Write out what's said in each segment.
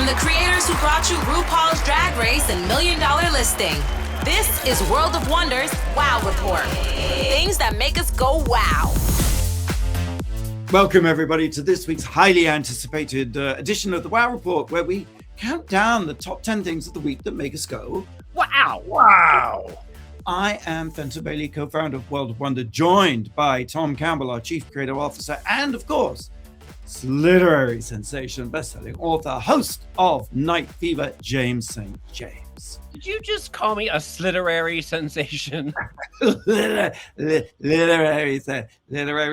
From the creators who brought you RuPaul's Drag Race and $1 Million Listing, this is World of Wonder's Wow Report. Things that make us go wow. Welcome, everybody, to this week's highly anticipated edition of the Wow Report, where we count down the top 10 things of the week that make us go wow. Wow. I am Fenton Bailey, co-founder of World of Wonder, joined by Tom Campbell, our chief creative officer, and of course, literary sensation, best-selling author, host of Night Fever, James St. James. Did you just call me a literary sensation? literary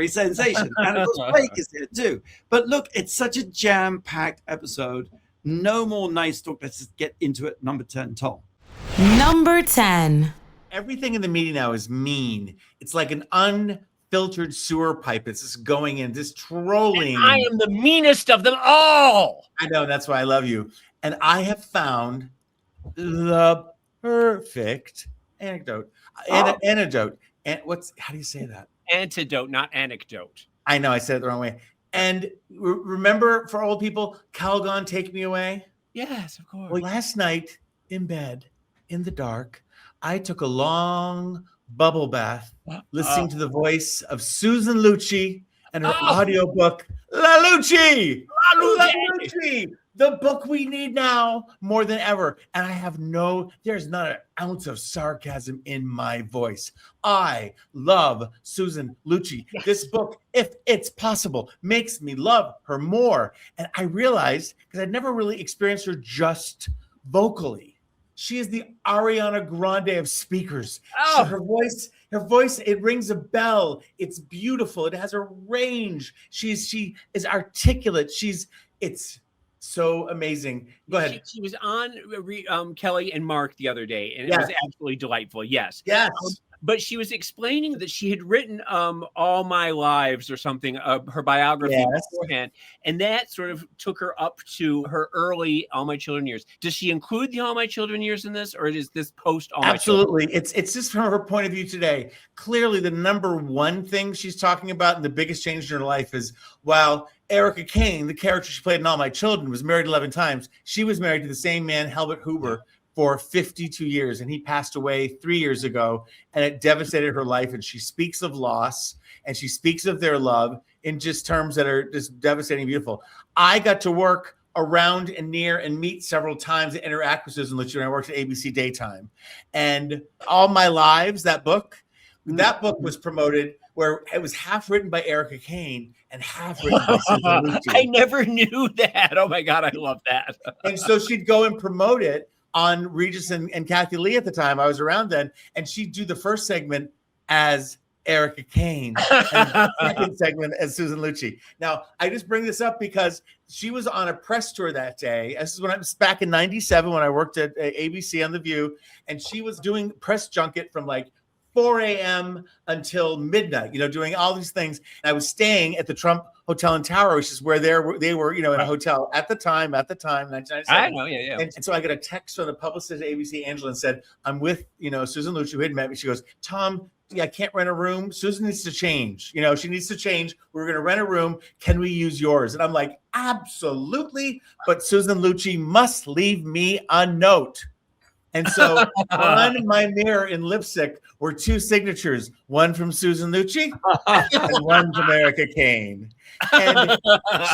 sensation. And of course, Blake is here too. But look, it's such a jam-packed episode. No more nice talk. Let's just get into it. Number 10, Tom. Number 10. Everything in the media now is mean. It's like an unfiltered sewer pipe. It's just going in, just trolling. And I am the meanest of them all. I know, that's why I love you. And I have found the perfect anecdote. Antidote. And how do you say that? Antidote, not anecdote. I know, I said it the wrong way. And remember, for old people, Calgon, Take Me Away? Yes, of course. Well, last night in bed, in the dark, I took a long bubble bath listening to the voice of Susan Lucci and her audiobook, La Lucci! La Lucci! The book we need now more than ever. And there's not an ounce of sarcasm in my voice. I love Susan Lucci. Yes. This book, if it's possible, makes me love her more. And I realized, because I'd never really experienced her just vocally, she is the Ariana Grande of speakers. Oh. Her voice, it rings a bell. It's beautiful. It has a range. She is articulate. It's so amazing. Go ahead. She was on Kelly and Mark the other day, and it was absolutely delightful. Yes. Yes. But she was explaining that she had written All My Lives or something, her biography beforehand. And that sort of took her up to her early All My Children years. Does she include the All My Children years in this, or is this post All My Children? Absolutely. It's just from her point of view today. Clearly, the number one thing she's talking about and the biggest change in her life is, while Erica Kane, the character she played in All My Children, was married 11 times, she was married to the same man, Helmut Huber, for 52 years, and he passed away 3 years ago, and it devastated her life. And she speaks of loss, and she speaks of their love in just terms that are just devastating, beautiful. I got to work around and near and meet several times and interact with Susan Lucci when I worked at ABC Daytime. And All My Lives, that book was promoted where it was half written by Erica Kane and half written by Susan Lucci. I never knew that. Oh my God, I love that. And so she'd go and promote it on Regis and Kathy Lee at the time. I was around then, and she'd do the first segment as Erica Kane and the second segment as Susan Lucci. Now, I just bring this up because she was on a press tour that day. This is when I was back in 97 when I worked at ABC on The View, and she was doing press junket from like 4 a.m. until midnight, doing all these things. And I was staying at the Trump Hotel in Tower, which is where they were, in a hotel at the time, 1997. I know, yeah. And so I got a text from the publicist at ABC, Angela, and said, I'm with, Susan Lucci, who had met me. She goes, Tom, I can't rent a room. Susan needs to change. She needs to change. We're going to rent a room. Can we use yours? And I'm like, absolutely. But Susan Lucci must leave me a note. And so on my mirror in lipstick were two signatures, one from Susan Lucci and one from Erica Kane. And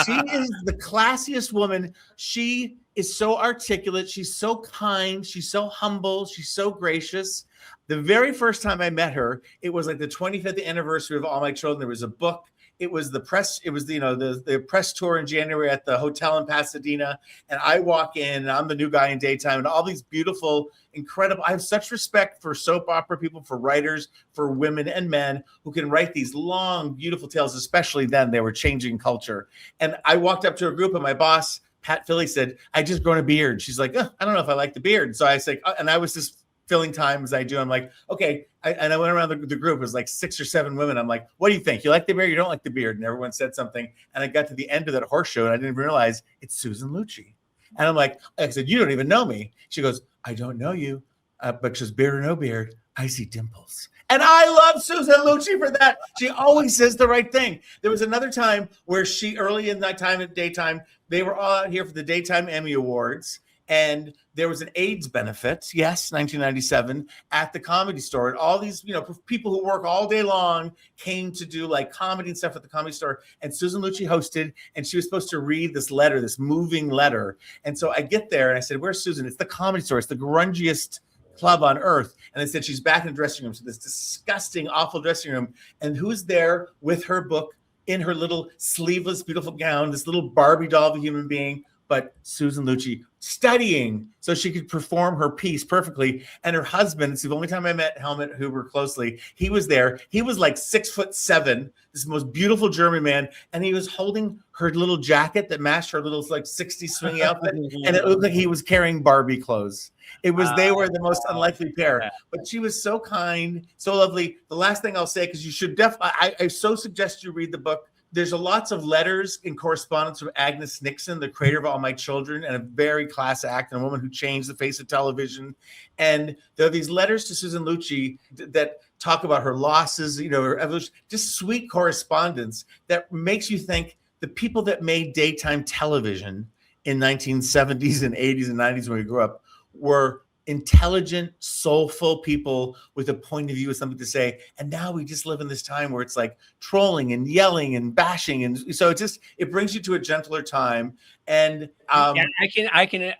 she is the classiest woman. She is so articulate. She's so kind. She's so humble. She's so gracious. The very first time I met her, it was like the 25th anniversary of All My Children. There was a book. It was the press. It was the press tour in January at the hotel in Pasadena. And I walk in, and I'm the new guy in daytime, and all these beautiful, incredible. I have such respect for soap opera people, for writers, for women and men who can write these long, beautiful tales. Especially then, they were changing culture. And I walked up to a group, and my boss, Pat Philly, said, "I just grown a beard." She's like, "I don't know if I like the beard." So I said, and I was just filling time as I do. I'm like, okay. And I went around the group. It was like 6 or 7 women. I'm like, what do you think? You like the beard? You don't like the beard? And everyone said something. And I got to the end of that horse show, and I didn't realize it's Susan Lucci. And I'm like, I said, you don't even know me. She goes, I don't know you. But she goes, beard or no beard, I see dimples. And And I love Susan Lucci for that. She always says the right thing. There was another time where early in nighttime and daytime, they were all out here for the Daytime Emmy Awards. And there was an AIDS benefit, yes, 1997, at the Comedy Store. And all these, people who work all day long came to do like comedy and stuff at the Comedy Store. And Susan Lucci hosted, and she was supposed to read this letter, this moving letter. And so I get there and I said, "Where's Susan?" "It's the Comedy Store. It's the grungiest club on earth." And they said she's back in the dressing room. So this disgusting, awful dressing room. And who's there with her book in her little sleeveless, beautiful gown, this little Barbie doll of a human being, but Susan Lucci studying so she could perform her piece perfectly. And her husband, it's the only time I met Helmut Huber closely, he was there. He was like 6'7", this most beautiful German man, and he was holding her little jacket that matched her little like 60s swingy outfit, and it looked like he was carrying Barbie clothes. They were the most unlikely pair, but she was so kind, so lovely. The last thing I'll say, because you should definitely, I so suggest you read the book. There's lots of letters in correspondence with Agnes Nixon, the creator of All My Children, and a very class act, and a woman who changed the face of television. And there are these letters to Susan Lucci that talk about her losses, her evolution, just sweet correspondence that makes you think the people that made daytime television in 1970s and 80s and 90s when we grew up were intelligent, soulful people with a point of view, with something to say. And now we just live in this time where it's like trolling and yelling and bashing, and so it brings you to a gentler time. And I can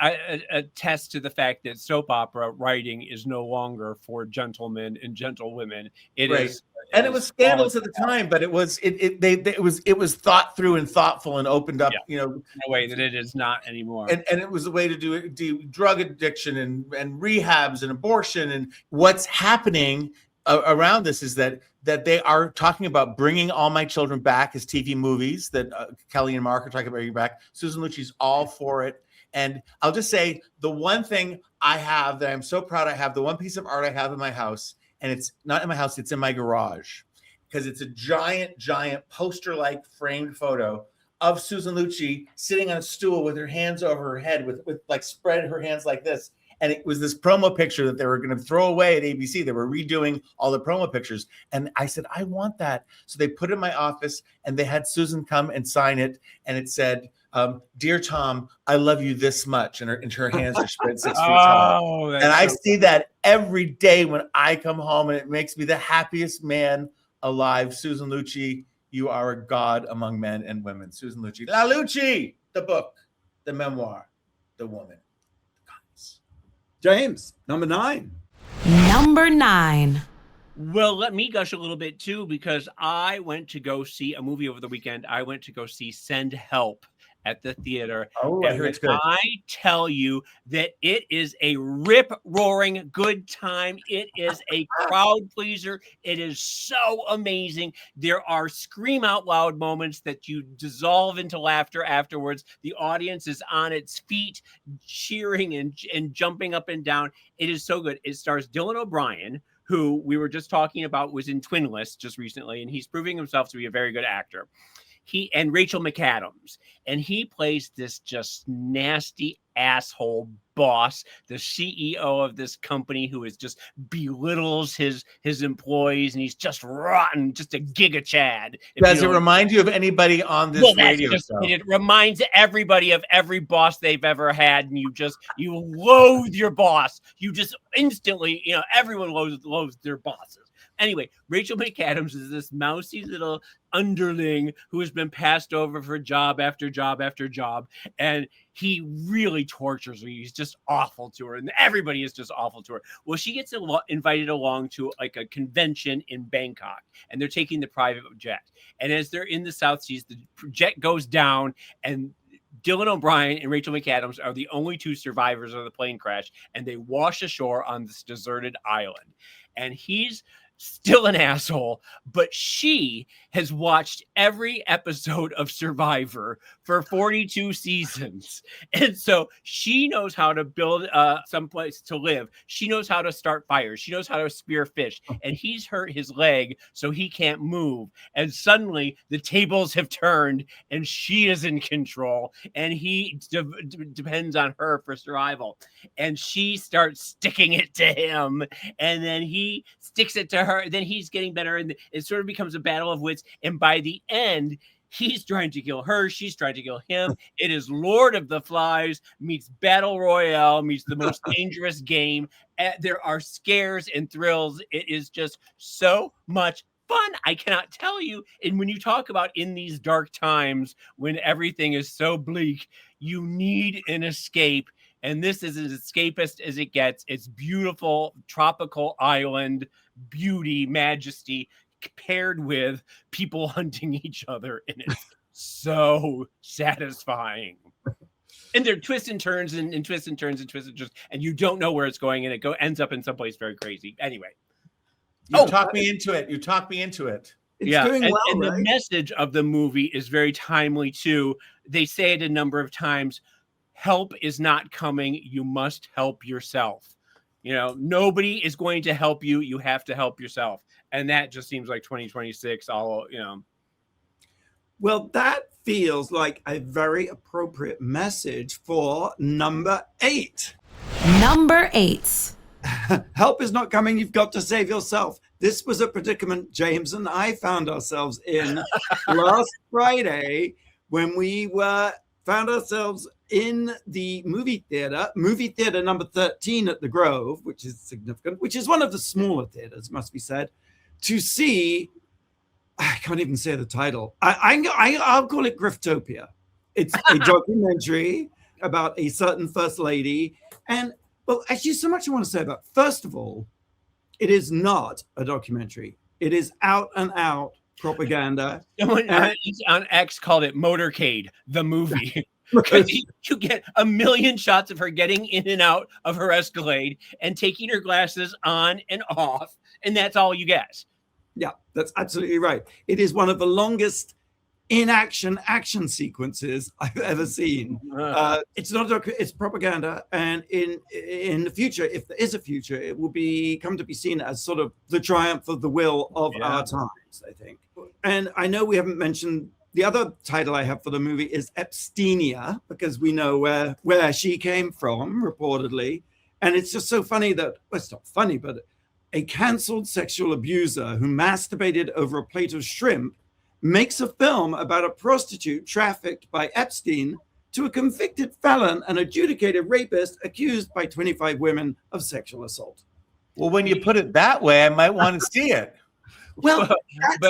attest to the fact that soap opera writing is no longer for gentlemen and gentlewomen. It is. And it was scandalous at the time, but it was thought through and thoughtful and opened up, in a way that it is not anymore. And it was a way to do drug addiction and rehabs and abortion. And what's happening around this is that they are talking about bringing All My Children back as TV movies, that Kelly and Mark are talking about bringing back. Susan Lucci's all for it. And I'll just say the one thing I have that I'm so proud I have, the one piece of art I have in my house, and it's not in my house, it's in my garage, because it's a giant poster-like framed photo of Susan Lucci sitting on a stool with her hands over her head, with like spread her hands like this. And it was this promo picture that they were going to throw away at ABC. They were redoing all the promo pictures. And I said, I want that. So they put it in my office, and they had Susan come and sign it. And it said, "Dear Tom, I love you this much." And her hands are spread 6 feet tall. And I see that every day when I come home, and it makes me the happiest man alive. Susan Lucci, you are a god among men and women. Susan Lucci. La Lucci, the book, the memoir, the woman. James, number 9. Number 9. Well, let me gush a little bit too, because I went to go see a movie over the weekend. I went to go see Send Help at the theater. Oh, I heard it's good. I tell you that it is a rip-roaring good time. It is a crowd pleaser. It is so amazing. There are scream out loud moments that you dissolve into laughter afterwards. The audience is on its feet, cheering and jumping up and down. It is so good. It stars Dylan O'Brien, who we were just talking about was in Twin List just recently, and he's proving himself to be a very good actor. And Rachel McAdams, and he plays this just nasty asshole boss, the CEO of this company, who is just belittles his employees, and he's just rotten, just a giga chad. Does it remind you of anybody on this radio show? It reminds everybody of every boss they've ever had, and you loathe your boss. You just instantly, everyone loathes their bosses. Anyway, Rachel McAdams is this mousy little underling who has been passed over for job after job after job, and he really tortures her. He's just awful to her, and everybody is just awful to her. Well, she gets invited along to like a convention in Bangkok, and they're taking the private jet. And as they're in the South Seas, the jet goes down, and Dylan O'Brien and Rachel McAdams are the only two survivors of the plane crash, and they wash ashore on this deserted island. And he's still an asshole, but she has watched every episode of Survivor for 42 seasons. And so she knows how to build some place to live. She knows how to start fires. She knows how to spear fish. And he's hurt his leg, so he can't move. And suddenly the tables have turned, and she is in control. And he depends on her for survival. And she starts sticking it to him. And then he sticks it to then he's getting better, and it sort of becomes a battle of wits. And by the end, he's trying to kill her. She's trying to kill him. It is Lord of the Flies meets Battle Royale meets the most dangerous game. There are scares and thrills. It is just so much fun. I cannot tell you. And when you talk about in these dark times when everything is so bleak, you need an escape. And this is as escapist as it gets. It's beautiful, tropical island, beauty, majesty, paired with people hunting each other, and it's so satisfying. And there are twists and turns and twists and turns and twists and turns, and you don't know where it's going, and it ends up in someplace very crazy. Anyway, you talked me into it. It's doing well, and right? the message of the movie is very timely too. They say it a number of times: help is not coming. You must help yourself. Nobody is going to help you. You have to help yourself. And that just seems like 2026 all. Well, that feels like a very appropriate message for number 8. Number 8. Help is not coming. You've got to save yourself. This was a predicament James and I found ourselves in last Friday when we found ourselves in the movie theater number 13 at the Grove, which is significant, which is one of the smaller theaters, must be said, to see, I can't even say the title. I'll call it Griftopia. It's a documentary about a certain first lady. And, well, actually, so much I want to say about, first of all, it is not a documentary. It is out and out propaganda. Someone on X called it Motorcade, the movie. Because you get a million shots of her getting in and out of her Escalade and taking her glasses on and off, and that's all you get. Yeah, that's absolutely right. It is one of the longest action sequences I've ever seen. It's not it's propaganda, and in the future, if there is a future, it will come to be seen as sort of the triumph of the will of our times, I think. And I know we haven't mentioned the other title I have for the movie is Epsteinia, because we know where she came from, reportedly. And it's just so funny that, well, it's not funny, but a canceled sexual abuser who masturbated over a plate of shrimp makes a film about a prostitute trafficked by Epstein to a convicted felon and adjudicated rapist accused by 25 women of sexual assault. Well, when you put it that way, I might want to see it. Well, but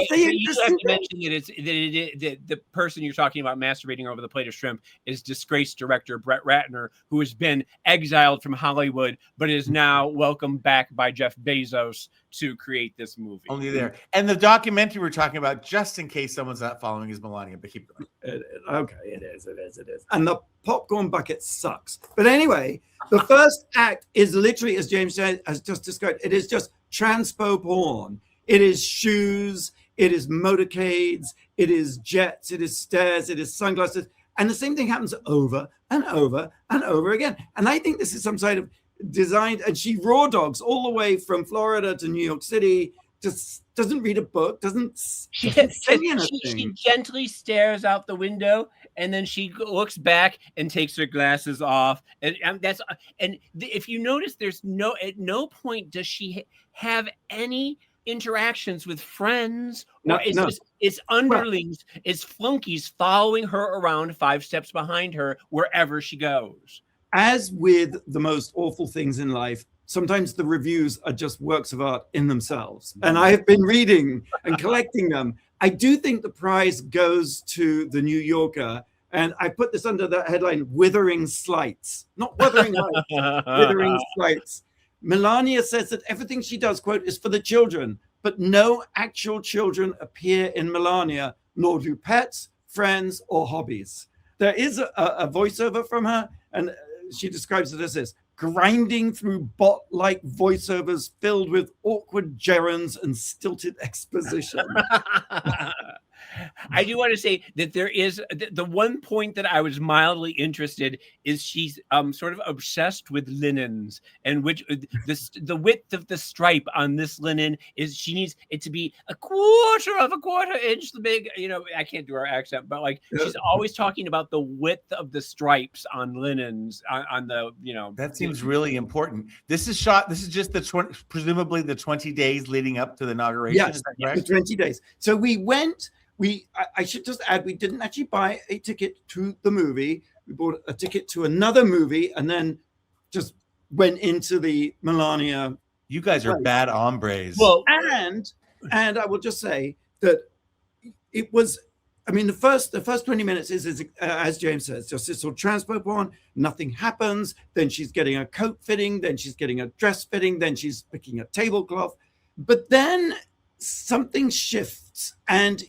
you have to mention that the person you're talking about masturbating over the plate of shrimp is disgraced director Brett Ratner, who has been exiled from Hollywood, but is now welcomed back by Jeff Bezos to create this movie. Only there. And the documentary we're talking about, just in case someone's not following, is Melania, but keep going. Okay, it is. And the popcorn bucket sucks. But anyway, the first act is literally, as James has just described, it is just transpo porn. It is shoes, it is motorcades, it is jets, it is stairs, it is sunglasses. And the same thing happens over and over and over again. And I think this is some sort of designed, and she raw dogs all the way from Florida to New York City, just doesn't read a book, doesn't say anything. She gently stares out the window, and then she looks back and takes her glasses off. And if you notice, at no point does she have any interactions with friends, or it's underlings, it's flunkies following her around 5 steps behind her wherever she goes. As with the most awful things in life, sometimes the reviews are just works of art in themselves. And I have been reading and collecting them. I do think the prize goes to the New Yorker. And I put this under the headline, Withering Slights. Not Wuthering Heights, Withering Slights. Melania says that everything she does, quote, is for the children, but no actual children appear in Melania, nor do pets, friends, or hobbies. There is a voiceover from her, and she describes it as this: grinding through bot-like voiceovers filled with awkward gerunds and stilted exposition. I do want to say that there is the one point that I was mildly interested is she's sort of obsessed with linens, and which the width of the stripe on this linen is she needs it to be a quarter inch big. You know, I can't do her accent, but like she's always talking about the width of the stripes on linens on the, you know. That seems really important. This is shot. This is just presumably the 20 days leading up to the inauguration. Yes, is that correct? the 20 days. So we went. I should just add, we didn't actually buy a ticket to the movie. We bought a ticket to another movie and then just went into the Melania. You guys are bad hombres. Well, and I will just say that it was, I mean, the first 20 minutes is as James says, just this sort of transport one, nothing happens. Then she's getting a coat fitting, then she's getting a dress fitting, then she's picking a tablecloth. But then something shifts and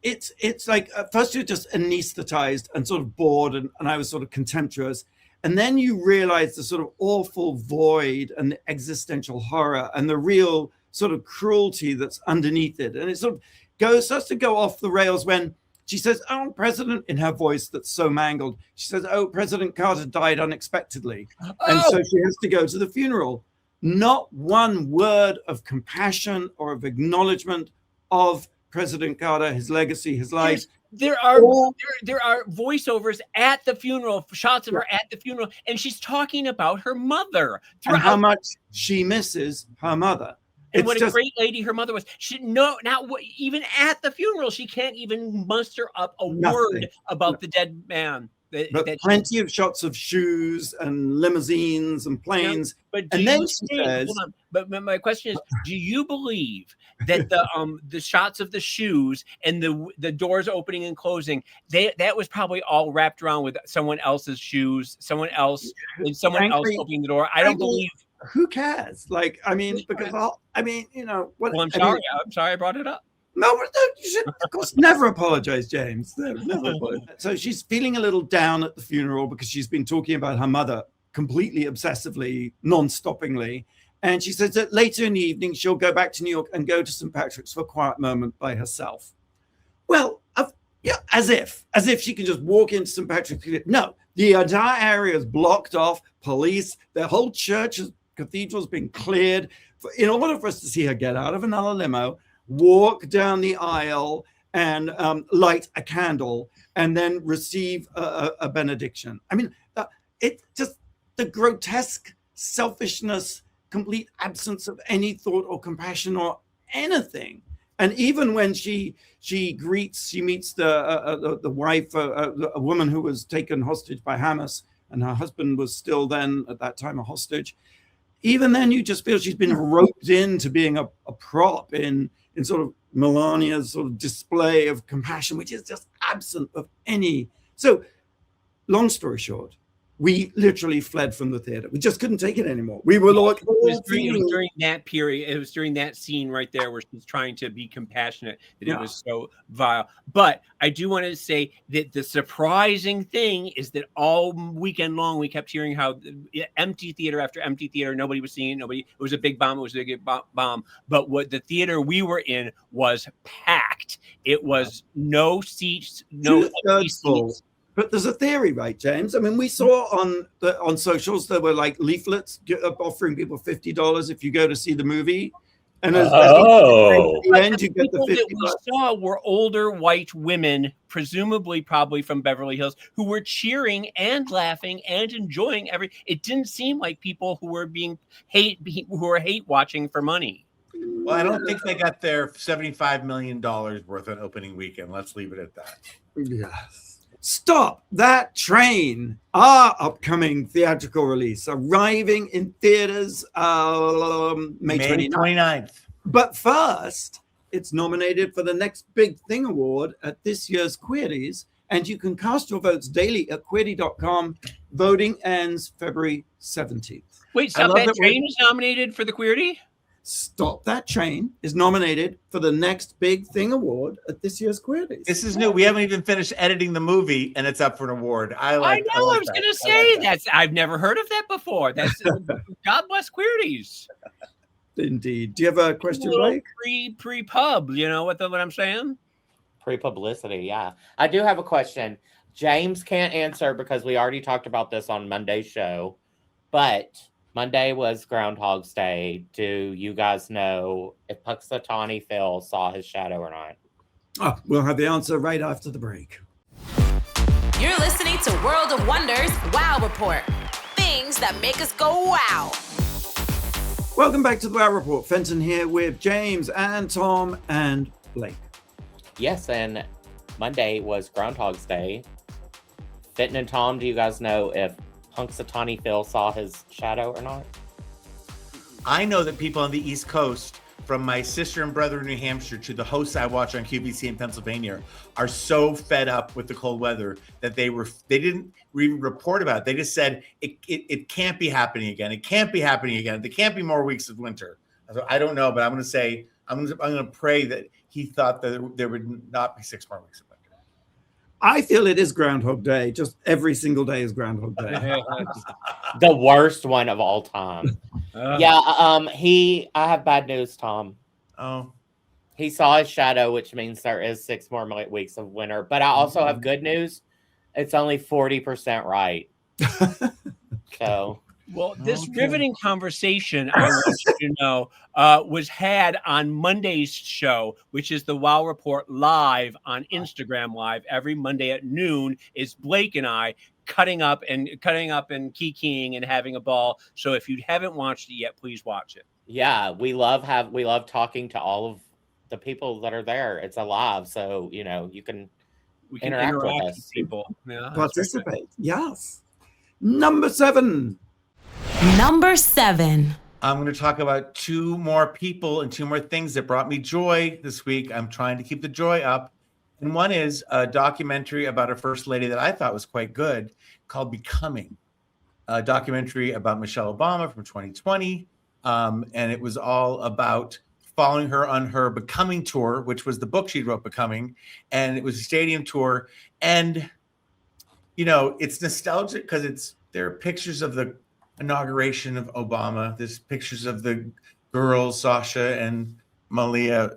it's like at first you're just anesthetized and sort of bored and I was sort of contemptuous, and then you realize the sort of awful void and the existential horror and the real sort of cruelty that's underneath it, and it sort of starts to go off the rails when she says, "Oh, President," in her voice that's so mangled, she says, "Oh, President Carter died unexpectedly." And so she has to go to the funeral. Not one word of compassion or of acknowledgement of President Carter, his legacy, his life. There are voiceovers at the funeral, shots of her at the funeral, and she's talking about her mother and how much she misses her mother. And what a great lady her mother was. Even at the funeral, she can't even muster up a word about the dead man. But plenty of shots of shoes and limousines and planes. But and then she says, but my question is, do you believe that the shots of the shoes and the doors opening and closing, that was probably all wrapped around with someone else's shoes, someone else opening the door? I don't believe. Who cares? Like, I mean, because you know what? Well, I'm sorry I brought it up. No, you should, of course, never apologize, James. Never apologize. So she's feeling a little down at the funeral because she's been talking about her mother completely obsessively, non-stoppingly. And she says that later in the evening, she'll go back to New York and go to St. Patrick's for a quiet moment by herself. Well, as if she can just walk into St. Patrick's. No, the entire area is blocked off, police, the whole church's cathedral's been cleared in order for us to see her get out of another limo, walk down the aisle and light a candle and then receive a benediction. I mean, it just the grotesque selfishness, complete absence of any thought or compassion or anything. And even when she meets the wife, a woman who was taken hostage by Hamas, and her husband was still then at that time a hostage. Even then, you just feel she's been roped into being a prop in sort of Melania's sort of display of compassion, which is just absent of any. So, long story short, we literally fled from the theater. We just couldn't take it anymore. We were like, it was during that period. It was during that scene right there where she's trying to be compassionate that it was so vile. But I do want to say that the surprising thing is that all weekend long we kept hearing how empty theater after empty theater, nobody was seeing it. It was a big bomb. It was a big bomb. But what the theater we were in was packed. It was no seats, no seats. But there's a theory, right, James? I mean, we saw on socials there were like leaflets offering people $50 if you go to see the movie. And at the end, you get the $50. That we saw were older white women, presumably probably from Beverly Hills, who were cheering and laughing and enjoying It didn't seem like people who were hate watching for money. Well, I don't think they got their $75 million worth on opening weekend. Let's leave it at that. Yes. Stop That Train, our upcoming theatrical release, arriving in theaters May 29th. But first, it's nominated for the Next Big Thing Award at this year's Queerties, and you can cast your votes daily at queerty.com. Voting ends February 17th. Wait, Stop That Train is nominated for the Queerty? Stop That Train is nominated for the Next Big Thing Award at this year's Queerties. This is new. We haven't even finished editing the movie, and it's up for an award. I was going to say that. I've never heard of that before. That's God bless Queerties. Indeed. Do you have a question, Blake? Pre-pub, you know what I'm saying? Pre-publicity, yeah. I do have a question. James can't answer because we already talked about this on Monday's show, but Monday was Groundhog's Day. Do you guys know if Punxsutawney Phil saw his shadow or not? Oh, we'll have the answer right after the break. You're listening to World of Wonders Wow Report. Things that make us go wow. Welcome back to the Wow Report. Fenton here with James and Tom and Blake. Yes, and Monday was Groundhog's Day. Fenton and Tom, do you guys know if Punxsutawney Phil saw his shadow or not? I know that people on the East Coast, from my sister and brother in New Hampshire to the hosts I watch on QVC in Pennsylvania, are so fed up with the cold weather that they didn't even report about it. They just said it can't be happening again. It can't be happening again. There can't be more weeks of winter. So I don't know, but I'm going to pray that he thought that there would not be 6 more weeks of winter. I feel it is Groundhog Day. Just every single day is Groundhog Day. The worst one of all time. Yeah, I have bad news, Tom. Oh. He saw his shadow, which means there is 6 more weeks of winter. But I also have good news. It's only 40% right. So... Well, this riveting conversation, I want you to know, was had on Monday's show, which is the Wow Report Live on Instagram Live. Every Monday at noon is Blake and I cutting up and kikiing and having a ball. So if you haven't watched it yet, please watch it. Yeah, we love talking to all of the people that are there. It's alive, so you can interact with us. People. Yeah, participate. Yes. Number 7. Number 7. I'm going to talk about 2 more people and 2 more things that brought me joy this week. I'm trying to keep the joy up. And one is a documentary about a first lady that I thought was quite good called Becoming, a documentary about Michelle Obama from 2020. And it was all about following her on her Becoming tour, which was the book she wrote, Becoming. And it was a stadium tour. And, it's nostalgic because there are pictures of the inauguration of Obama. There's pictures of the girls, Sasha and Malia,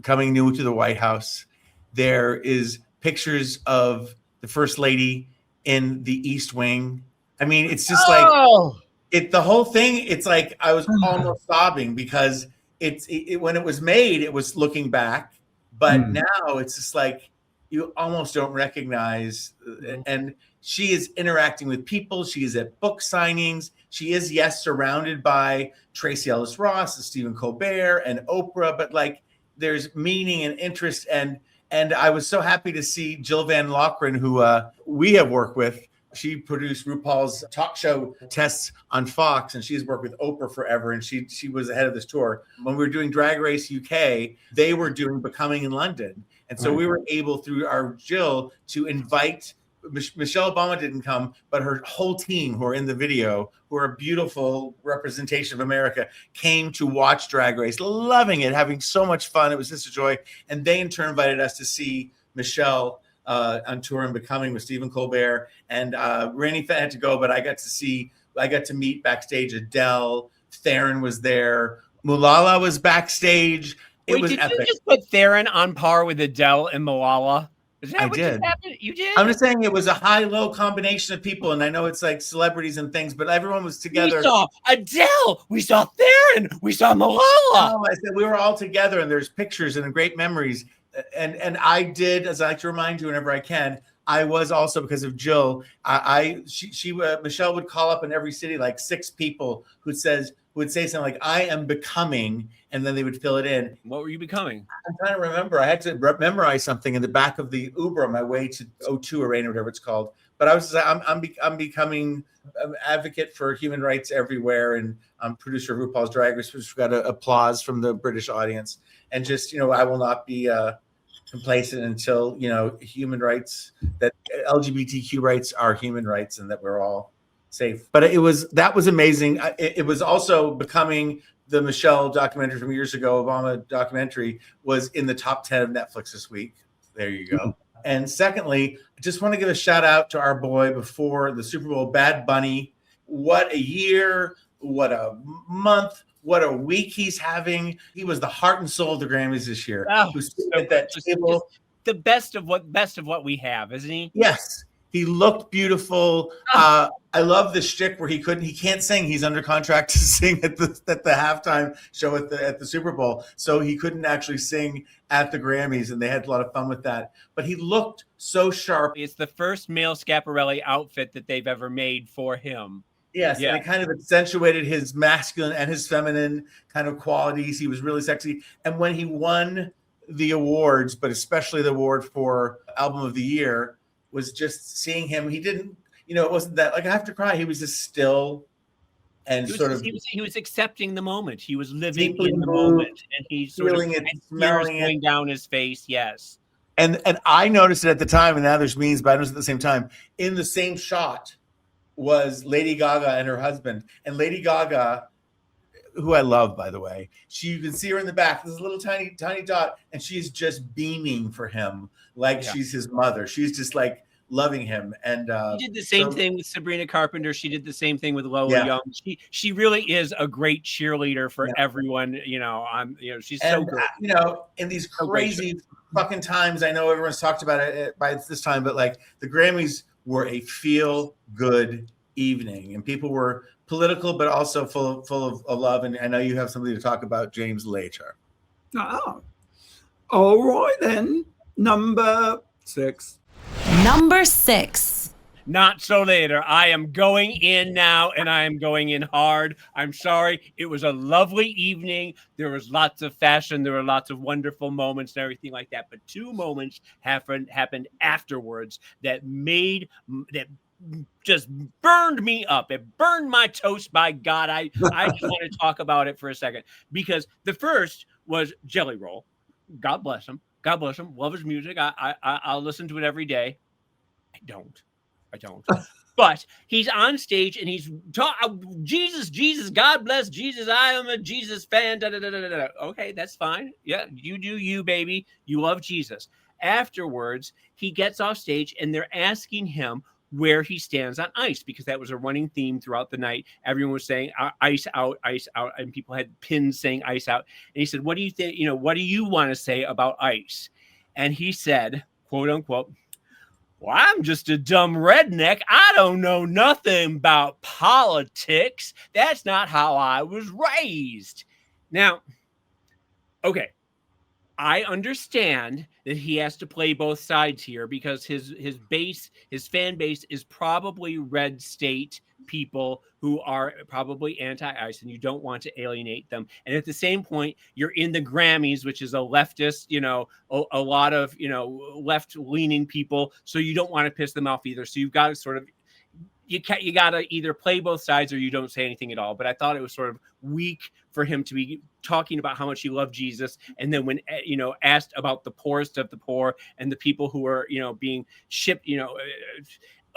coming new to the White House. There is pictures of the first lady in the East Wing. I mean, it's just the whole thing. It's like I was almost sobbing because when it was made, it was looking back, but now it's just like you almost don't recognize. And she is interacting with people. She is at book signings. She is, yes, surrounded by Tracy Ellis Ross and Stephen Colbert and Oprah, but there's meaning and interest. And I was so happy to see Jill Van Loughran, who we have worked with. She produced RuPaul's talk show tests on Fox, and she's worked with Oprah forever. And she was ahead of this tour. When we were doing Drag Race UK, they were doing Becoming in London. And so we were able, through our Jill, to invite Michelle Obama didn't come, but her whole team who are in the video, who are a beautiful representation of America, came to watch Drag Race, loving it, having so much fun. It was just a joy. And they in turn invited us to see Michelle on tour and Becoming with Stephen Colbert. And Randy had to go, but I got to meet backstage Adele. Theron was there. Malala was backstage. It was epic. You just put Theron on par with Adele and Malala? Is that what did. You did? I'm just saying it was a high-low combination of people, and I know it's like celebrities and things, but everyone was together. We saw Adele, we saw Theron, we saw Malala. I said we were all together, and there's pictures and great memories. And I did, as I like to remind you whenever I can, I was also, because of Jill, Michelle would call up in every city like 6 people who would say something like, I am becoming, and then they would fill it in. What were you becoming? I'm trying to remember. I had to memorize something in the back of the Uber on my way to O2 Arena, whatever it's called. But I was I'm becoming an advocate for human rights everywhere, and I'm producer of RuPaul's Drag Race, which got applause from the British audience. And just, I will not be complacent until, human rights, that LGBTQ rights are human rights and that we're all safe. But that was amazing. It was also Becoming, the Michelle documentary from years ago, Obama documentary, was in the top 10 of Netflix this week. There you go. And secondly, I just want to give a shout out to our boy before the Super Bowl, Bad Bunny. What a year. what a month, what a week he's having. He was the heart and soul of the Grammys this year. Oh, Who's at that table. The best of what we have, isn't he? Yes. He looked beautiful. I love the shtick where he can't sing. He's under contract to sing at the halftime show at the Super Bowl. So he couldn't actually sing at the Grammys, and they had a lot of fun with that. But he looked so sharp. It's the first male Schiaparelli outfit that they've ever made for him. Yes, yeah. And it kind of accentuated his masculine and his feminine kind of qualities. He was really sexy. And when he won the awards, but especially the award for Album of the Year, was just seeing him. He didn't, it wasn't that like I have to cry. He was just still and he was accepting the moment. He was living in the moment, and he's feeling it, smelling it going down his face. Yes. And I noticed it at the time, and now there's memes, but I noticed at the same time. In the same shot was Lady Gaga and her husband. And Lady Gaga, who I love, by the way, you can see her in the back. This little tiny dot, and she's just beaming for him like she's his mother. She's just like loving him. And she did the same thing with Sabrina Carpenter. She did the same thing with Lola Young. She really is a great cheerleader for everyone. She's so good. In these crazy fucking times, I know everyone's talked about it by this time, but like the Grammys were a feel good evening, and people were political, but also full of love. And I know you have something to talk about, James, later. All right then. Number 6. Number 6. Not so later. I am going in now, and I am going in hard. I'm sorry. It was a lovely evening. There was lots of fashion. There were lots of wonderful moments and everything like that. But 2 moments happened afterwards that just burned me up. It burned my toast. By God, I just want to talk about it for a second, because the first was Jelly Roll. God bless him. God bless him. Love his music. I'll listen to it every day. I don't. But he's on stage and he's Jesus, God bless Jesus. I am a Jesus fan. Da, da, da, da, da. Okay, that's fine. Yeah, you do you, baby. You love Jesus. Afterwards, he gets off stage and they're asking him where he stands on ice, because that was a running theme throughout the night. Everyone was saying ice out, and people had pins saying ice out. And he said, what do you think, what do you want to say about ice? And he said, quote unquote, well, I'm just a dumb redneck. I don't know nothing about politics. That's not how I was raised. Now, okay, I understand that he has to play both sides here, because his fan base is probably red state people who are probably anti-ICE, and you don't want to alienate them. And at the same point, you're in the Grammys, which is a leftist, a lot of, left-leaning people. So you don't want to piss them off either. So you've got to sort of, you got to either play both sides or you don't say anything at all. But I thought it was sort of weak for him to be talking about how much he loved Jesus, and then when asked about the poorest of the poor and the people who are being shipped,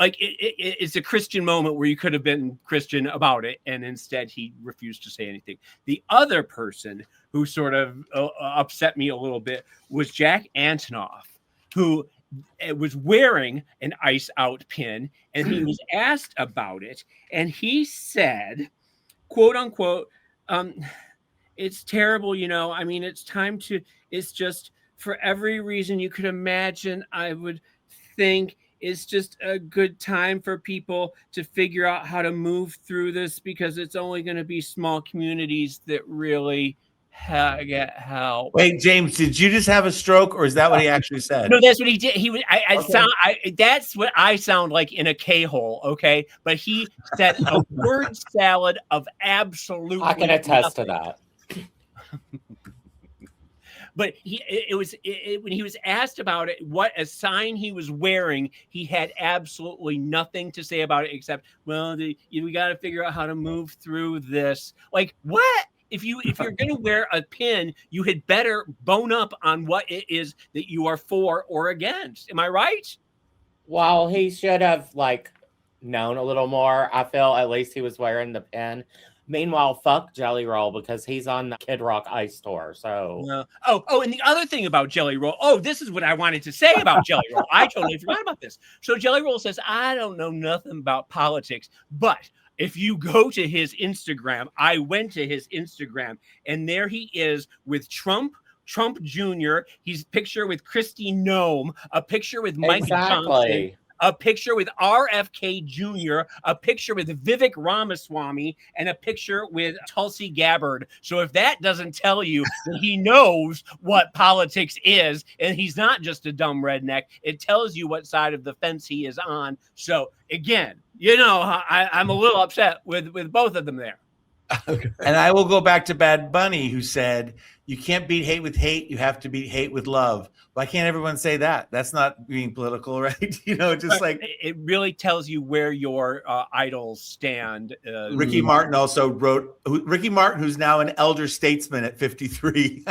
like it's a Christian moment where you could have been Christian about it, and instead he refused to say anything. The other person who sort of upset me a little bit was Jack Antonoff, who was wearing an ice out pin, and he was asked about it, and he said, quote unquote, it's terrible, I mean, it's just for every reason you could imagine. I would think it's just a good time for people to figure out how to move through this, because it's only going to be small communities that really get help. Wait, James, did you just have a stroke, or is that what he actually said? No, that's what he did. He was. That's what I sound like in a K-hole. Okay, but he said a word salad of absolute. I can attest to that. But when he was asked about it, what a sign he was wearing, he had absolutely nothing to say about it except, well, we got to figure out how to move through this. Like, what? If you're going to wear a pin, you had better bone up on what it is that you are for or against. Am I right? Well, he should have known a little more. I feel at least he was wearing the pin. Meanwhile, fuck Jelly Roll, because he's on the Kid Rock Ice Tour. So and the other thing about Jelly Roll. Oh, this is what I wanted to say about Jelly Roll. I totally forgot about this. So Jelly Roll says, I don't know nothing about politics, but if you go to his Instagram, I went to his Instagram, and there he is with Trump Jr. He's picture with Kristi Noem, a picture with Mike Johnson, a picture with RFK Jr., a picture with Vivek Ramaswamy, and a picture with Tulsi Gabbard. So if that doesn't tell you that he knows what politics is, and he's not just a dumb redneck, it tells you what side of the fence he is on. So again, I'm a little upset with both of them there. Okay. And I will go back to Bad Bunny, who said, "You can't beat hate with hate. You have to beat hate with love." Why can't everyone say that? That's not being political, right? Just like it really tells you where your idols stand. Ricky Martin also wrote. Ricky Martin, who's now an elder statesman at 53,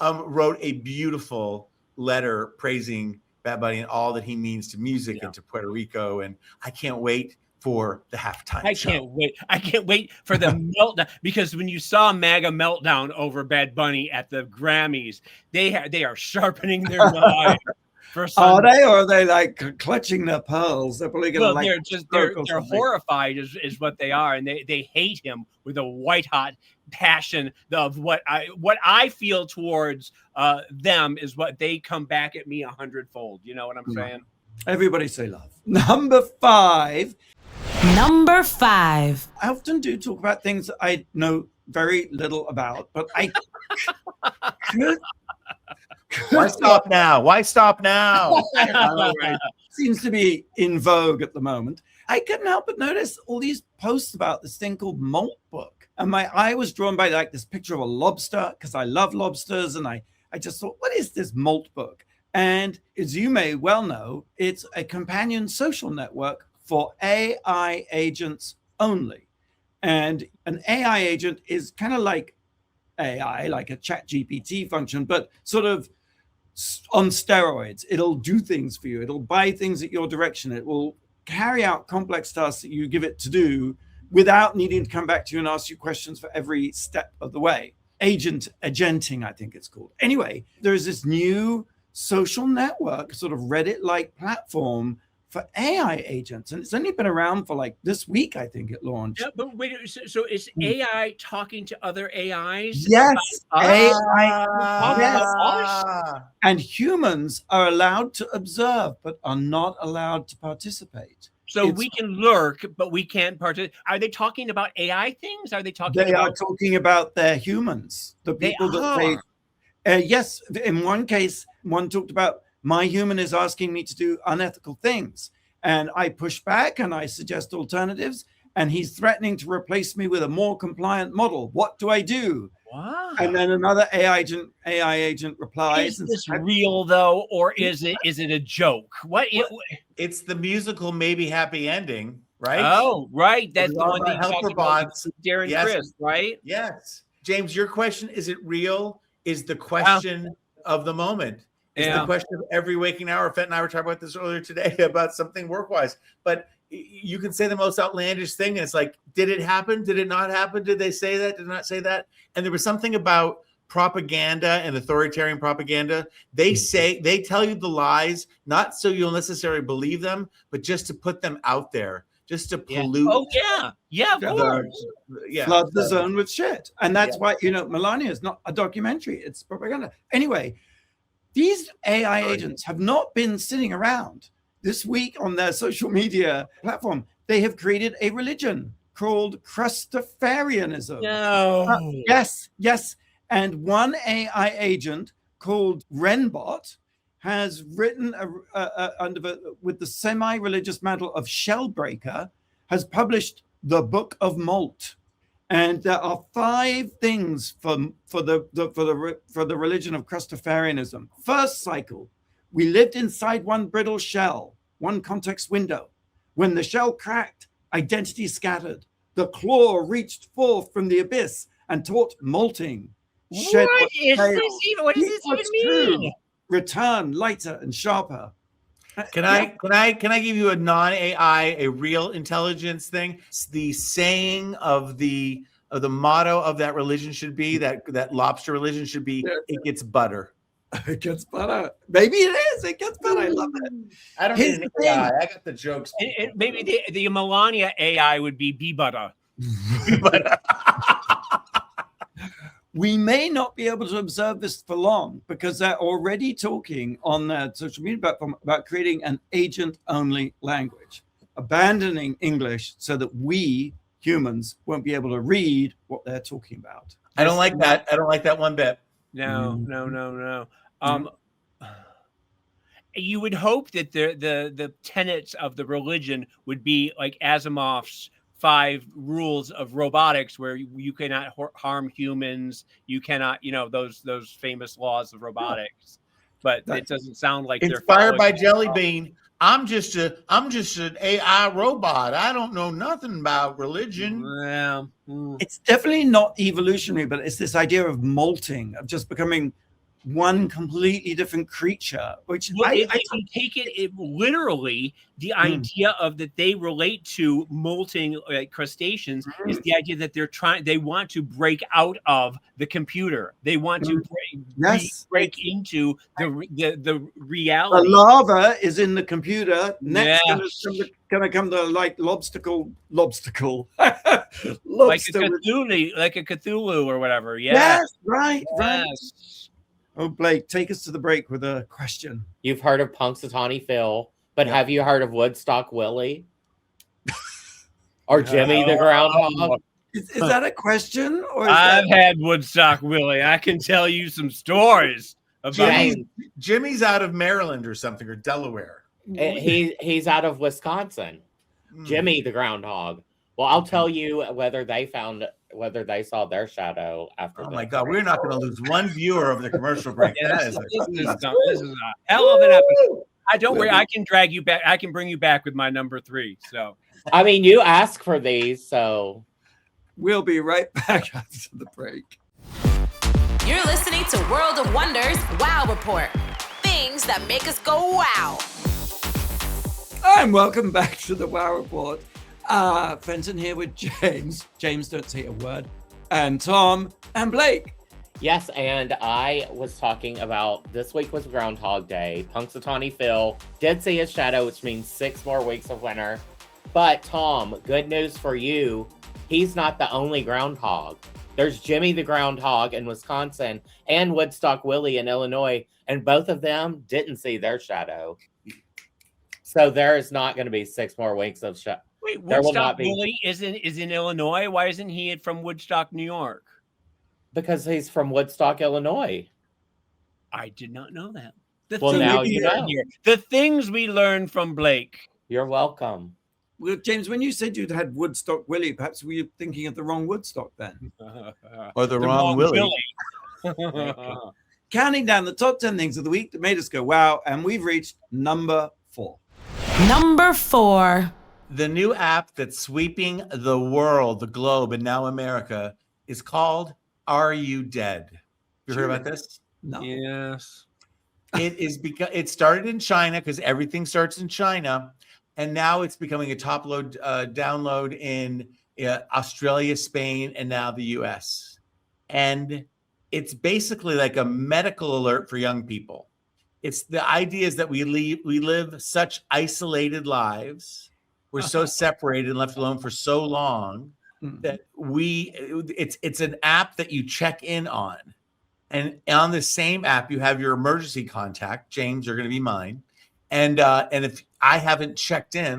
wrote a beautiful letter praising Bad Bunny and all that he means to music and to Puerto Rico. And I can't wait for the halftime show. I can't wait for the meltdown, because when you saw MAGA meltdown over Bad Bunny at the Grammys, they are sharpening their knives. Are they, or are they like clutching their pearls? They're probably gonna they're horrified is what they are, and they hate him with a white hot passion of what I feel towards them is what they come back at me 100-fold. You know what I'm saying? Everybody say love. Number 5. I often do talk about things that I know very little about, but I could. Why stop now? Seems to be in vogue at the moment. I couldn't help but notice all these posts about this thing called Moltbook. And my eye was drawn by like this picture of a lobster, because I love lobsters. And I just thought, what is this Moltbook? And as you may well know, it's a companion social network for AI agents only. And an AI agent is kind of like AI, like a ChatGPT function, but sort of on steroids. It'll do things for you. It'll buy things at your direction. It will carry out complex tasks that you give it to do without needing to come back to you and ask you questions for every step of the way. Agenting, I think it's called. Anyway, there's this new social network, sort of Reddit-like platform for AI agents, and it's only been around for like this week. I think it launched. Yeah, but wait, so is AI talking to other AIs? Yes, AI. Yes. And humans are allowed to observe, but are not allowed to participate. So we can lurk, but we can't participate. Are they talking about AI things? Are they talking? They are talking about their humans, the people that they. Yes, in one case, one talked about, my human is asking me to do unethical things. And I push back and I suggest alternatives. And he's threatening to replace me with a more compliant model. What do I do? Wow. And then another AI agent replies. Is this real though, or is it a joke? It's the musical Maybe Happy Ending, right? Oh, right. That's the one that helper bots. Darren Criss, right? Yes. James, your question, is it real, is the question of the moment. It's the question of every waking hour. Fett and I were talking about this earlier today about something work-wise. But you can say the most outlandish thing, and it's like, did it happen? Did it not happen? Did they say that? Did they not say that? And there was something about propaganda and authoritarian propaganda. They tell you the lies, not so you'll necessarily believe them, but just to put them out there, just to pollute. Oh, yeah, of course. Flood the zone with shit. And that's why, Melania is not a documentary. It's propaganda. Anyway, these AI agents have not been sitting around. This week on their social media platform, they have created a religion called Crustafarianism. No. Yes. And one AI agent called Renbot has written with the semi-religious mantle of Shellbreaker, has published the Book of Molt. And there are 5 things for the religion of Crustafarianism. First cycle, we lived inside one brittle shell, one context window. When the shell cracked, identity scattered. The claw reached forth from the abyss and taught molting. What does this even mean? Return lighter and sharper. Can I give you a non-AI, a real intelligence thing? The saying of the motto of that religion should be, that lobster religion should be, it gets butter. It gets better. Maybe it is. It gets better. I love it. I don't Here's need an the thing. AI. I got the jokes. Maybe the Melania AI would be bee butter. But We may not be able to observe this for long because they're already talking on their social media platform about creating an agent-only language, abandoning English so that we humans won't be able to read what they're talking about. I don't like that. I don't like that one bit. No. You would hope that the tenets of the religion would be like Asimov's 5 rules of robotics, where you cannot harm humans, you cannot, those famous laws of robotics. But it doesn't sound like they're inspired by Jelly Bean. I'm just an AI robot. I don't know nothing about religion. Yeah. It's definitely not evolutionary, but it's this idea of molting, of just becoming one completely different creature, which if you take it literally, the idea of that they relate to molting crustaceans is the idea that they want to break out of the computer. They want to break into the reality. The lava is in the computer. Next gonna come the lobstacle. Like a Cthulhu or whatever. Yes, right. Yes. Oh, Blake, take us to the break with a question. You've heard of Punxsutawney Phil, but have you heard of Woodstock Willie? Or Jimmy the Groundhog? Is that a question? Or I've had Woodstock Willie. I can tell you some stories about Jimmy's out of Maryland or something, or Delaware. He's out of Wisconsin. Jimmy the Groundhog. Well, I'll tell you whether they saw their shadow after. Oh my God, we're not going to lose one viewer of the commercial break. This is a hell of an episode. Don't worry, I can drag you back. I can bring you back with my number 3. So, I mean, you ask for these, so we'll be right back after the break. You're listening to World of Wonders Wow Report. Things that make us go wow. And welcome back to the Wow Report. Fenton here with James. James, don't say a word. And Tom and Blake. Yes, and I was talking about this week was Groundhog Day. Punxsutawney Phil did see his shadow, which means 6 more weeks of winter. But Tom, good news for you. He's not the only groundhog. There's Jimmy the Groundhog in Wisconsin and Woodstock Willie in Illinois, and both of them didn't see their shadow. So there is not going to be 6 more weeks of shadow. Wait, Woodstock Willie is in Illinois. Why isn't he from Woodstock, New York? Because he's from Woodstock, Illinois. I did not know that. Now you know. The things we learn from Blake. You're welcome. Well, James, when you said you'd had Woodstock Willie, perhaps were you thinking of the wrong Woodstock then? Or the wrong Willie. Counting down the top 10 things of the week that made us go wow, and we've reached number 4. Number 4. The new app that's sweeping the world, the globe, and now America is called Are You Dead? You heard about this? No. Yes. It is because it started in China, because everything starts in China, and now it's becoming a top load download in Australia, Spain, and now the US. And it's basically like a medical alert for young people. It's the idea is that we live such isolated lives. We're so separated and left alone for so long that it's an app that you check in on. And on the same app, you have your emergency contact. James, you're going to be mine. And if I haven't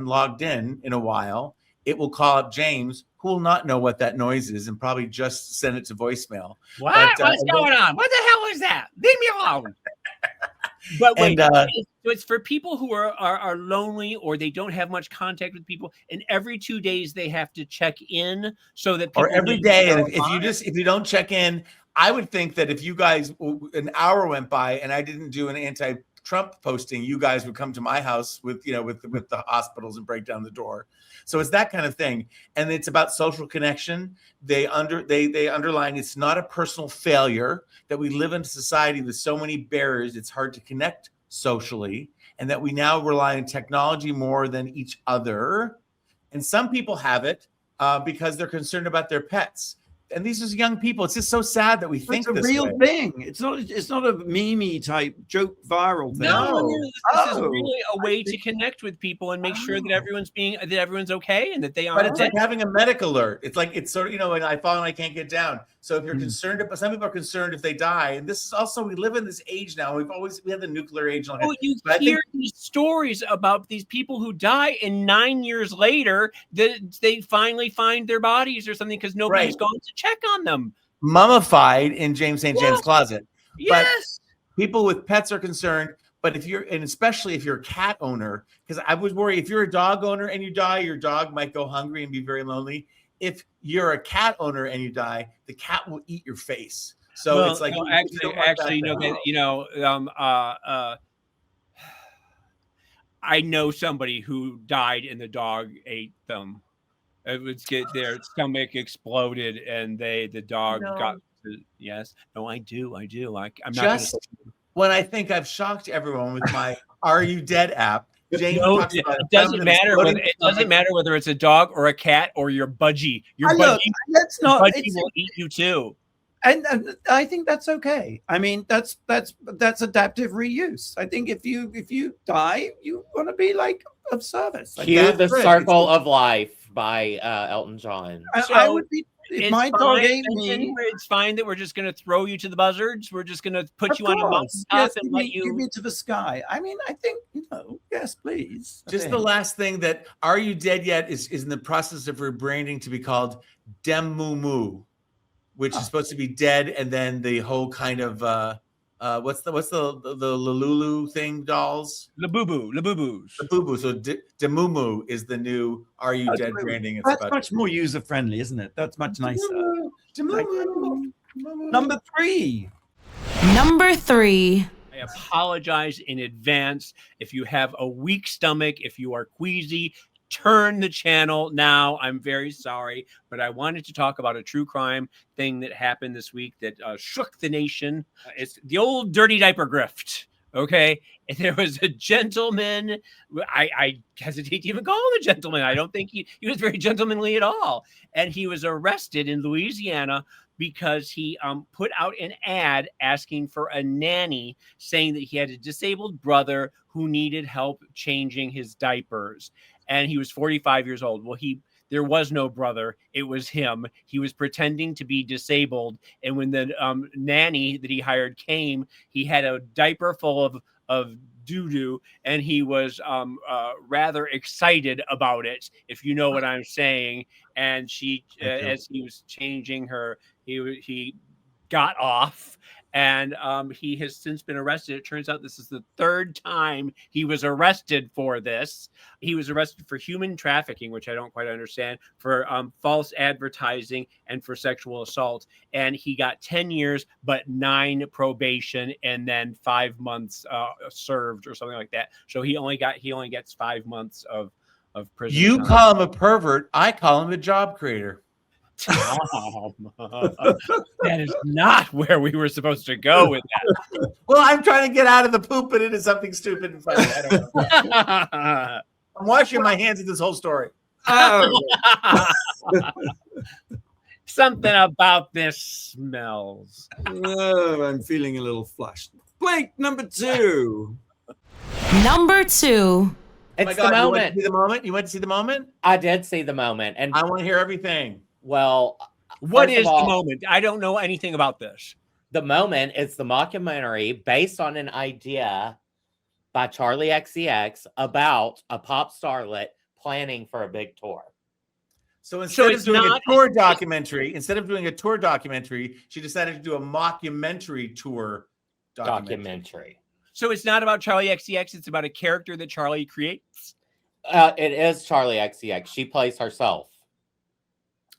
logged in a while, it will call up James, who will not know what that noise is and probably just send it to voicemail. What? What's going on? What the hell is that? Leave me alone. But wait, it's for people who are lonely or they don't have much contact with people, and every 2 days they have to check in so that people or every day. And if you don't check in, I would think that if you guys an hour went by and I didn't do an anti-Trump posting, you guys would come to my house with the hospitals and break down the door. So it's that kind of thing, and it's about social connection. They underline it's not a personal failure that we live in a society with so many barriers. It's hard to connect socially, and that we now rely on technology more than each other. And some people have it because they're concerned about their pets. And these are young people. It's just so sad that we think it's a this real way. thing. It's not a meme type joke viral thing. No, this is Oh, really a way to connect with people and make sure that everyone's okay and that they But aren't it's dead. like having a medic alert. It's like, it's sort of, when I fall and I can't get down. So if you're concerned, but some people are concerned if they die. And this is also, we live in this age now. We have the nuclear age. Well, you hear these stories about these people who die, and 9 years later, they finally find their bodies or something because nobody's gone to check on them. Mummified in James St. James' closet. Yes. But people with pets are concerned. But especially if you're a cat owner, because I would worry if you're a dog owner and you die, your dog might go hungry and be very lonely. If you're a cat owner and you die, the cat will eat your face. So it's like I know somebody who died and the dog ate them. It was their stomach exploded and the dog got. Yes, no, I do. I'm not just when I think I've shocked everyone with my "Are You Dead" app. James talks about it doesn't matter whether it's a dog or a cat or your budgie. Your budgie will eat you too. And I think that's okay. I mean, that's adaptive reuse. I think if you die, you want to be like of service. Like Cue the Circle of Life by Elton John. I would be. If my dog ate me, it's fine that we're just going to throw you to the buzzards. We're just going to put you on a mountaintop and let you give me to the sky. I mean, I think yes, please. Just the last thing that "Are You Dead Yet" is in the process of rebranding to be called Dem Moo Moo, which is supposed to be dead, and then the whole kind of what's the Lulu thing dolls? Labubu. So Demumu is the new "Are You Dead" branding. That's much more user friendly, isn't it? That's much nicer. Number 3. I apologize in advance if you have a weak stomach, if you are queasy. Turn the channel now. I'm very sorry, but I wanted to talk about a true crime thing that happened this week that shook the nation. It's the old dirty diaper grift. Okay. And there was a gentleman. I hesitate to even call him a gentleman. I don't think he was very gentlemanly at all. And he was arrested in Louisiana because he put out an ad asking for a nanny, saying that he had a disabled brother who needed help changing his diapers. And he was 45 years old. Well, there was no brother. It was him. He was pretending to be disabled. And when the nanny that he hired came, he had a diaper full of doo-doo, and he was rather excited about it, if you know what I'm saying. And she, as he was changing her, he got off. And he has since been arrested. It turns out this is the 3rd time he was arrested for this. He was arrested for human trafficking, which I don't quite understand, for false advertising, and for sexual assault. And he got 10 years, but 9 probation, and then 5 months served or something like that. So he only gets 5 months of prison. You time. call him a pervert. I call him a job creator. That is not where we were supposed to go with that. Well, I'm trying to get out of the poop and into something stupid and funny. I don't know. I'm washing my hands of this whole story. Something about this smells. Oh, I'm feeling a little flushed. Blake, number 2. It's the moment. You went to see the moment? I did see the moment. And I want to hear everything. Well, what is the moment? I don't know anything about this. The moment is the mockumentary based on an idea by Charlie XCX about a pop starlet planning for a big tour. So instead of doing a tour documentary, she decided to do a mockumentary tour documentary. So it's not about Charlie XCX. It's about a character that Charlie creates. It is Charlie XCX. She plays herself.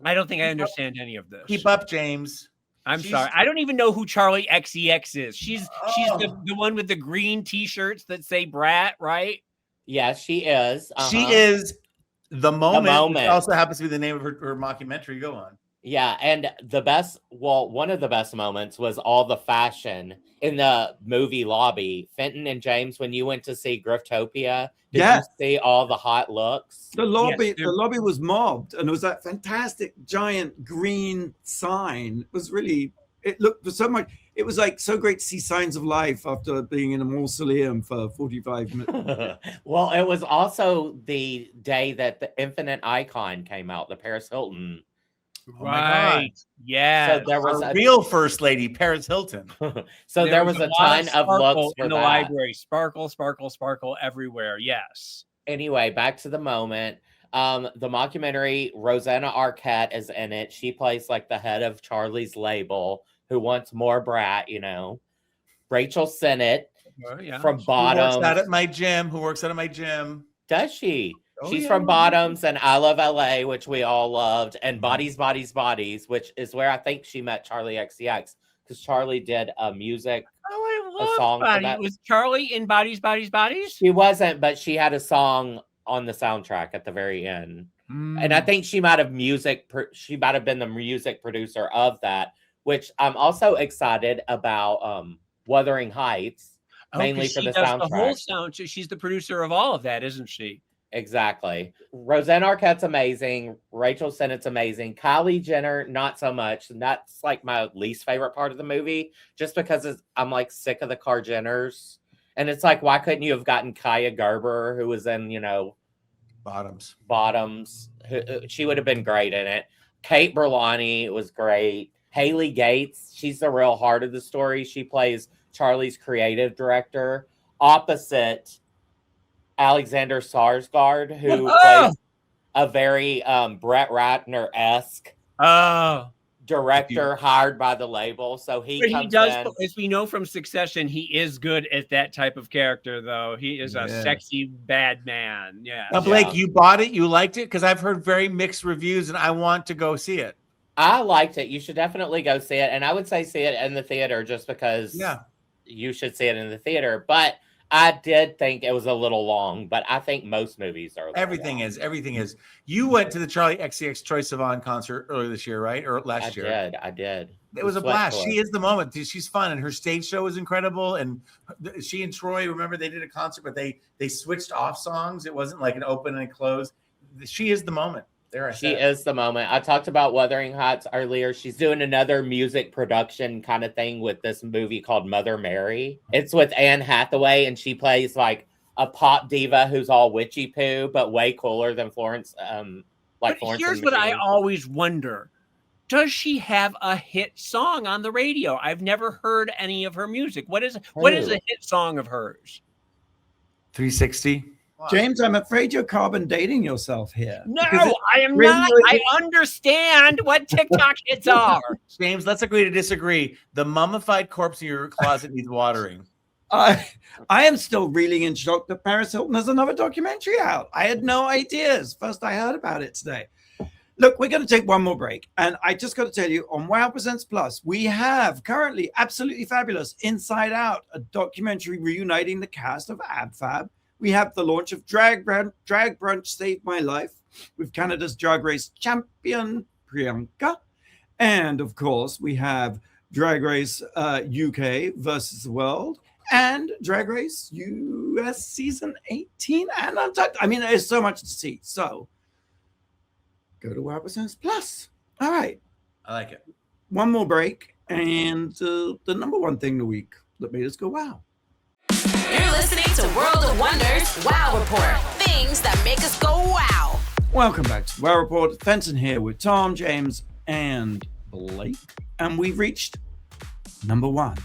I don't think I understand any of this. Keep up, James. I'm sorry. I don't even know who Charlie XCX is. She's the one with the green T-shirts that say "Brat," right? Yes, she is. She is the moment. It also happens to be the name of her mockumentary. Go on. Yeah, and one of the best moments was all the fashion in the movie lobby. Fenton and James, when you went to see Griftopia, did you see all the hot looks? The lobby was mobbed, and it was that fantastic giant green sign. It was really, it looked so much. It was like so great to see signs of life after being in a mausoleum for 45 minutes. Well, it was also the day that the Infinite Icon came out, the Paris Hilton. Right. Yeah. So there was a real first lady, Paris Hilton. So there was a ton of looks in the library. Sparkle, sparkle, sparkle everywhere. Yes. Anyway, back to the moment. The mockumentary, Rosanna Arquette is in it. She plays like the head of Charlie's label, who wants more brat, you know. Rachel Sennett from Bottoms. Who works out at my gym. Does she? She's from Bottoms and I Love LA, which we all loved, and Bodies, Bodies, Bodies, which is where I think she met Charlie XCX, because Charlie did a music a song for that. Was Charlie in Bodies, Bodies, Bodies? She wasn't, but she had a song on the soundtrack at the very end. And I think she might have been the music producer of that, which I'm also excited about Wuthering Heights, mainly for the soundtrack. The whole sound. She's the producer of all of that, isn't she? Exactly. Rosanna Arquette's amazing. Rachel Sennett's amazing. Kylie Jenner, not so much. And that's like my least favorite part of the movie, just because I'm like sick of the Kar-Jenners. And it's like, why couldn't you have gotten Kaya Gerber, who was in, Bottoms? She would have been great in it. Kate Berlani was great. Haley Gates, she's the real heart of the story. She plays Charlie's creative director, opposite Alexander Skarsgård, who plays a very Brett Ratner-esque director hired by the label. So he does, as we know from Succession, he is good at that type of character, though. He is a sexy bad man. Yeah. Now, Blake, you bought it? You liked it? Because I've heard very mixed reviews, and I want to go see it. I liked it. You should definitely go see it. And I would say see it in the theater, just because you should see it in the theater. But I did think it was a little long, but I think most movies are. Everything is. You went to the Charlie XCX Troye Sivan concert earlier this year, right? Or last year? I did. It was a blast. She is the moment. She's fun, and her stage show was incredible. And she and Troy, remember, they did a concert, but they switched off songs. It wasn't like an open and close. She is the moment. She is the moment. I talked about Wuthering Heights earlier. She's doing another music production kind of thing with this movie called Mother Mary. It's with Anne Hathaway, and she plays like a pop diva who's all witchy poo, but way cooler than Florence. Here's what I always wonder: does she have a hit song on the radio? I've never heard any of her music. What is a hit song of hers? 360. James, I'm afraid you're carbon dating yourself here. No, I am not. I understand what TikTok hits are. James, let's agree to disagree. The mummified corpse in your closet needs watering. I am still reeling in shock that Paris Hilton has another documentary out. I had no ideas. First I heard about it today. Look, we're going to take one more break. And I just got to tell you, on Wow Presents Plus, we have currently absolutely fabulous Inside Out, a documentary reuniting the cast of Ab Fab. We have the launch of Drag Brunch Saved My Life with Canada's Drag Race champion, Priyanka. And, of course, we have Drag Race UK versus the World and Drag Race US Season 18 and Untitled. I mean, there's so much to see. So, go to Wow Presents Plus. All right. I like it. One more break. And the number one thing the week that made us go, wow. You're listening to World of Wonders Wow Report. Things that make us go wow. Welcome back to Wow Report. Fenton here with Tom, James, and Blake. And we've reached number one.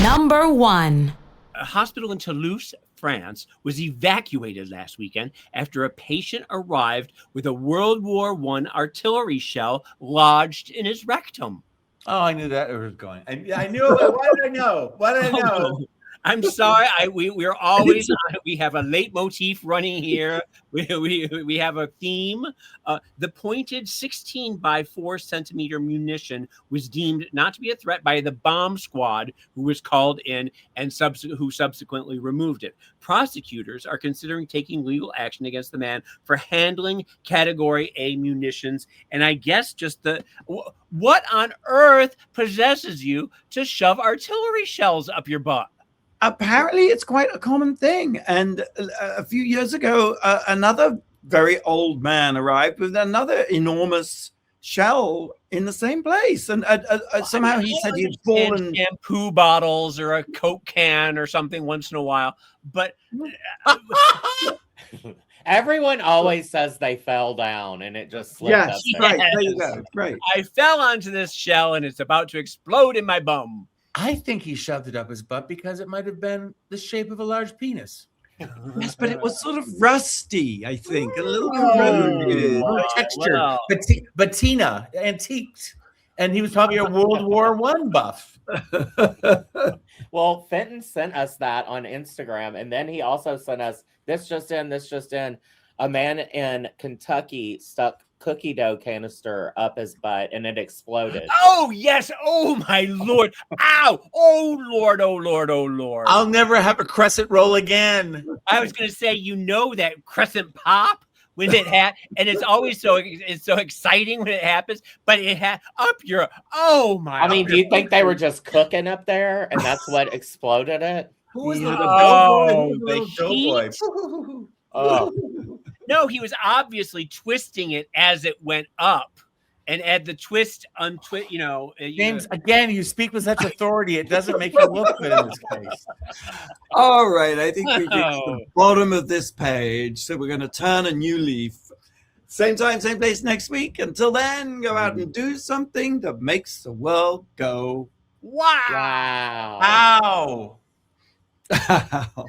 Number one. A hospital in Toulouse, France, was evacuated last weekend after a patient arrived with a World War I artillery shell lodged in his rectum. Oh, I knew that it was going. I knew it. What did I know? I'm sorry. We're always we have a leitmotif running here. We have a theme. The pointed 16 by 4 centimeter munition was deemed not to be a threat by the bomb squad, who was called in and who subsequently removed it. Prosecutors are considering taking legal action against the man for handling Category A munitions. And I guess just what on earth possesses you to shove artillery shells up your butt? Apparently, it's quite a common thing. And a few years ago, another very old man arrived with another enormous shell in the same place. And somehow he said he'd fallen. Shampoo bottles or a Coke can or something once in a while. But everyone always says they fell down and it just slipped up there. Right. There you go. Right. I fell onto this shell and it's about to explode in my bum. I think he shoved it up his butt because it might have been the shape of a large penis. Yes, but it was sort of rusty, I think. A little corroded. Texture. Wow. Patina, antiqued. And he was probably a World War I buff. Well, Fenton sent us that on Instagram, and then he also sent us this just in. A man in Kentucky stuck cookie dough canister up his butt and it exploded. Oh, yes. Oh, my Lord. Ow. Oh, Lord. Oh, Lord. Oh, Lord. I'll never have a crescent roll again. I was going to say, that crescent pop when it and it's always so exciting when it happens, but it had up your, oh, my. I mean, do you think they were just cooking up there and that's what exploded it? Who was the doughboy? Oh. No, he was obviously twisting it as it went up, and at the twist, James, again, you speak with such authority. It doesn't make you look good in this case. All right, I think we get to the bottom of this page, so we're going to turn a new leaf. Same time, same place next week. Until then, go out and do something that makes the world go wow. Wow. wow.